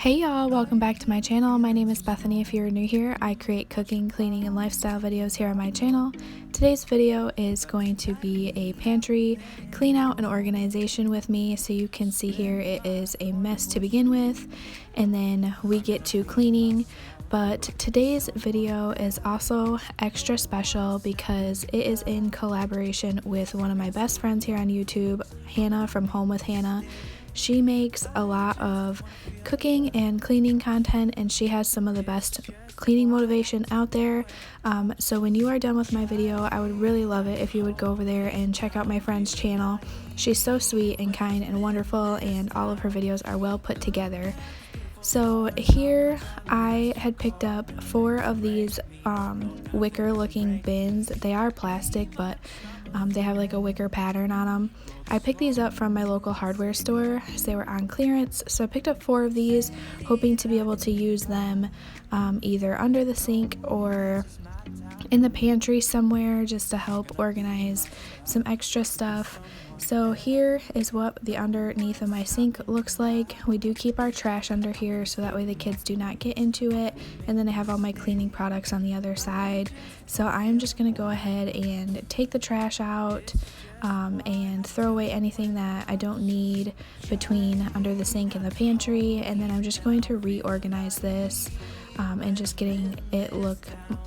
Hey y'all, welcome back to my channel. My name is Bethany. If you're new here, I create cooking, cleaning, and lifestyle videos here on my channel. Today's video is going to be a pantry clean out and organization with me. So you can see here it is a mess to begin with, and then we get to cleaning. But today's video is also extra special because it is in collaboration with one of my best friends here on YouTube, Hannah from Home with Hannah. She makes a lot of cooking and cleaning content, and she has some of the best cleaning motivation out there. So when you are done with my video, I would really love it if you would go over there and check out my friend's channel. She's so sweet and kind and wonderful, and all of her videos are well put together. So here I had picked up 4 of these wicker looking bins. They are plastic, but they have like a wicker pattern on them. I picked these up from my local hardware store as they were on clearance. So I picked up 4 of these, hoping to be able to use them either under the sink or in the pantry somewhere, just to help organize some extra stuff. So here is what the underneath of my sink looks like. We do keep our trash under here so that way the kids do not get into it, and then I have all my cleaning products on the other side. So I am just going to go ahead and take the trash out and throw away anything that I don't need between under the sink and the pantry, and then I'm just going to reorganize this and just getting it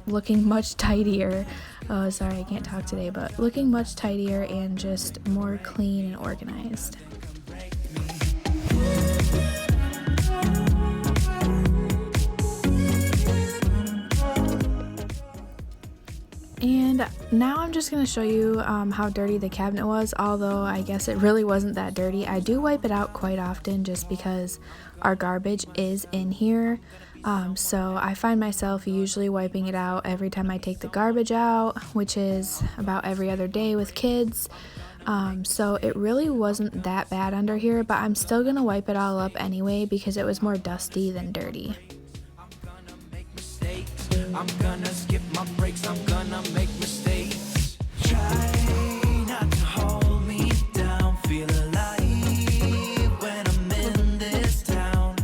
looking much tidier. Oh, sorry, I can't talk today, but looking much tidier and just more clean and organized. And now I'm just going to show you how dirty the cabinet was, although I guess it really wasn't that dirty. I do wipe it out quite often just because our garbage is in here. So I find myself usually wiping it out every time I take the garbage out, which is about every other day with kids. So it really wasn't that bad under here, but I'm still going to wipe it all up anyway because it was more dusty than dirty. I'm gonna skip my breaks, I'm gonna make mistakes. Try not to hold me down, feel alive when I'm in this town.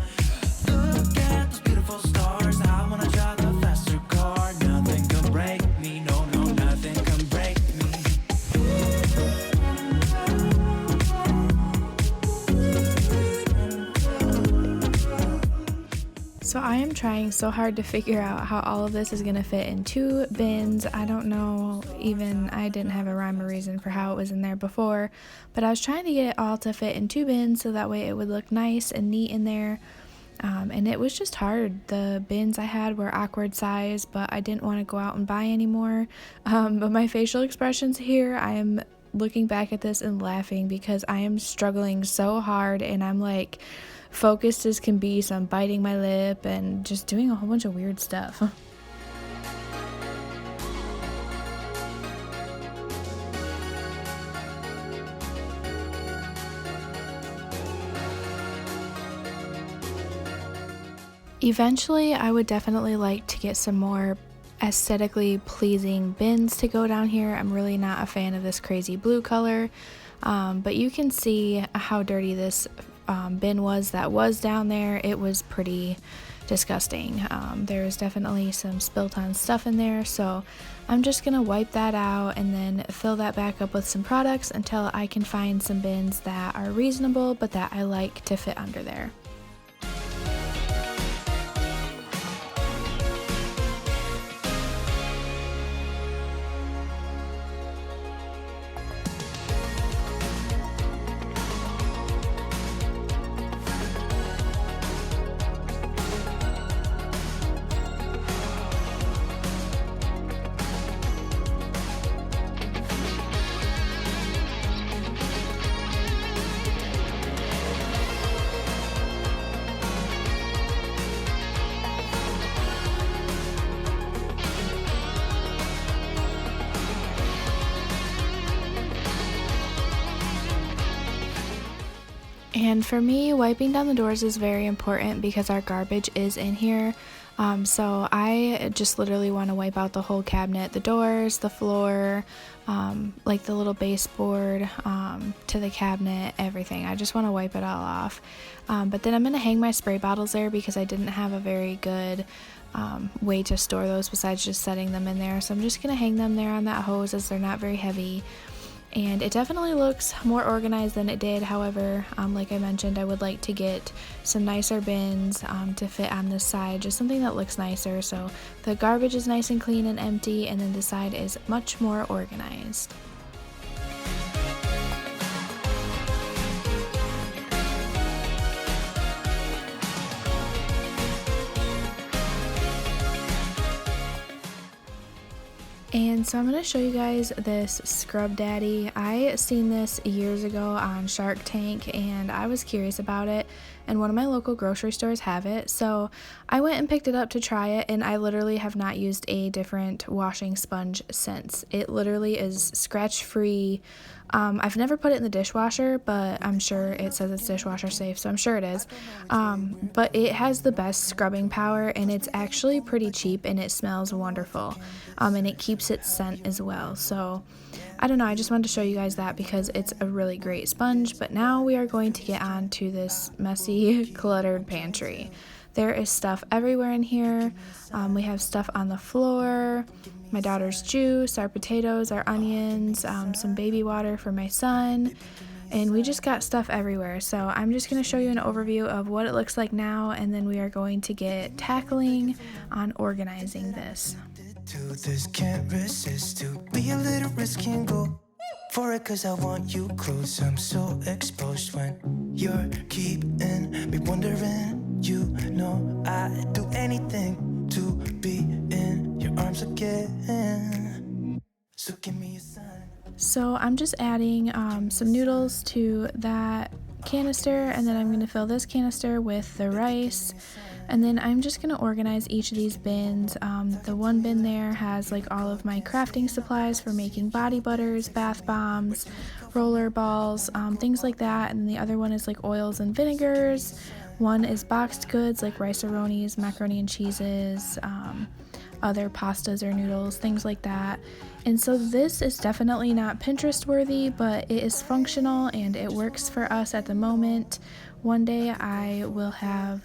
Look at those beautiful stars, I wanna drive a faster car. Nothing can break me, no, nothing can break me. So I am trying so hard to figure out how all of this is going to fit in 2 bins. I don't know, even I didn't have a rhyme or reason for how it was in there before, but I was trying to get it all to fit in 2 bins so that way it would look nice and neat in there. And it was just hard. The bins I had were awkward size, but I didn't want to go out and buy any more. But my facial expressions here, I am looking back at this and laughing because I am struggling so hard, and I'm like focused as can be, so I'm biting my lip and just doing a whole bunch of weird stuff. Eventually, I would definitely like to get some more aesthetically pleasing bins to go down here. I'm really not a fan of this crazy blue color, but you can see how dirty this bin was that was down there. It was pretty disgusting. There was definitely some spilt on stuff in there, so I'm just gonna wipe that out and then fill that back up with some products until I can find some bins that are reasonable but that I like to fit under there. And for me, wiping down the doors is very important because our garbage is in here. So I just literally want to wipe out the whole cabinet, the doors, the floor, like the little baseboard, to the cabinet, everything. I just want to wipe it all off. But then I'm going to hang my spray bottles there because I didn't have a very good way to store those besides just setting them in there. So I'm just going to hang them there on that hose as they're not very heavy. And it definitely looks more organized than it did. However, like I mentioned, I would like to get some nicer bins to fit on this side, just something that looks nicer. So the garbage is nice and clean and empty, and then the side is much more organized. And so I'm going to show you guys this Scrub Daddy. I seen this years ago on Shark Tank and I was curious about it, and one of my local grocery stores have it. So I went and picked it up to try it, and I literally have not used a different washing sponge since. It literally is scratch free. I've never put it in the dishwasher, but I'm sure it says it's dishwasher safe, so I'm sure it is. But it has the best scrubbing power, and it's actually pretty cheap, and it smells wonderful. And it keeps its scent as well. So I don't know, I just wanted to show you guys that because it's a really great sponge. But now we are going to get on to this messy, cluttered pantry. There is stuff everywhere in here. We have stuff on the floor, my daughter's juice, our potatoes, our onions, some baby water for my son, and we just got stuff everywhere. So I'm just going to show you an overview of what it looks like now, and then we are going to get tackling on organizing this. This can't resist to be a little risky and go for it, cause I want you close. I'm so exposed when you're keeping me wondering. You know I'd do anything to be in your arms again. So give me a sign. So I'm just adding some noodles to that canister, and then I'm going to fill this canister with the rice, and then I'm just going to organize each of these bins. The one bin there has like all of my crafting supplies for making body butters, bath bombs, roller balls, things like that, and the other one is like oils and vinegars. One is boxed goods like rice-a-ronis, macaroni and cheeses, other pastas or noodles, things like that. And so this is definitely not Pinterest worthy, but it is functional and it works for us at the moment. One day I will have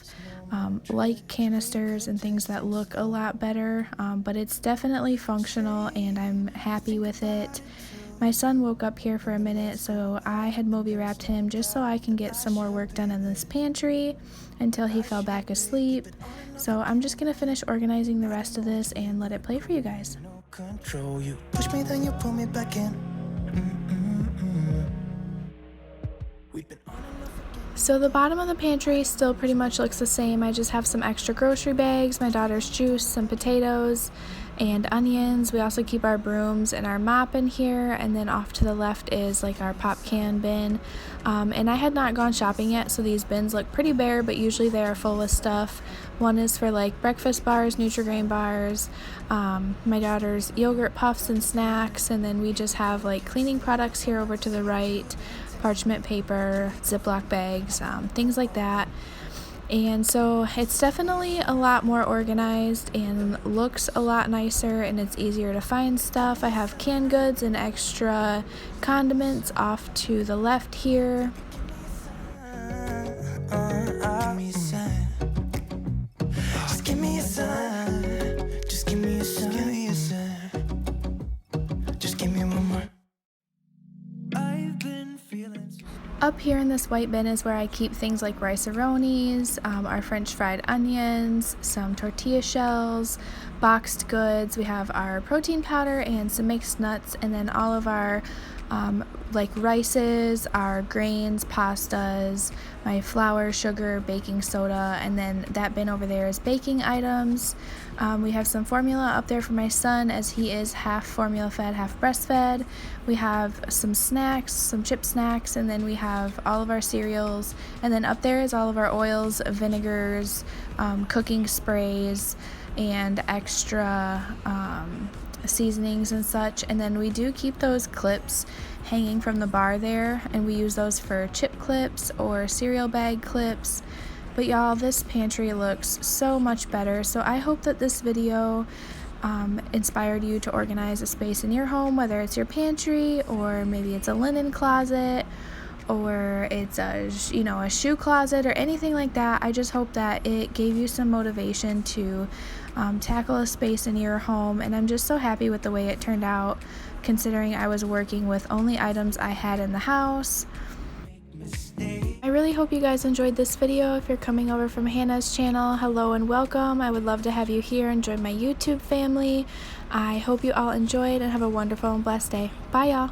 like canisters and things that look a lot better, but it's definitely functional and I'm happy with it. My son woke up here for a minute, so I had Moby wrapped him just so I can get some more work done in this pantry until he fell back asleep. So I'm just going to finish organizing the rest of this and let it play for you guys. Control you, push me, then you pull me back in. We've been on enough. So the bottom of the pantry still pretty much looks the same. I just have some extra grocery bags, my daughter's juice, some potatoes, and onions. We also keep our brooms and our mop in here, and then off to the left is like our pop can bin. And I had not gone shopping yet, so these bins look pretty bare, but usually they are full of stuff. One is for like breakfast bars, Nutri-Grain bars, my daughter's yogurt puffs and snacks, and then we just have like cleaning products here over to the right, parchment paper, Ziploc bags, things like that. And so it's definitely a lot more organized and looks a lot nicer, and it's easier to find stuff. I have canned goods and extra condiments off to the left here. Just give me a sign. Just give me a sign. Give me a sign. Just give me one more. I've been feeling. Up here in this white bin is where I keep things like rice-a-ronis, our French fried onions, some tortilla shells, boxed goods. We have our protein powder and some mixed nuts, and then all of our like rices, our grains, pastas, my flour, sugar, baking soda, and then that bin over there is baking items. We have some formula up there for my son as he is half formula fed, half breastfed. We have some snacks, some chip snacks, and then we have all of our cereals. And then up there is all of our oils, vinegars, cooking sprays, and extra seasonings and such. And then we do keep those clips hanging from the bar there, and we use those for chip clips or cereal bag clips. But y'all, this pantry looks so much better, so I hope that this video inspired you to organize a space in your home, whether it's your pantry or maybe it's a linen closet or it's a shoe closet or anything like that. I just hope that it gave you some motivation to tackle a space in your home, and I'm just so happy with the way it turned out, considering I was working with only items I had in the house. I really hope you guys enjoyed this video. If you're coming over from Hannah's channel, hello and welcome. I would love to have you here and join my YouTube family. I hope you all enjoyed and have a wonderful and blessed day. Bye y'all.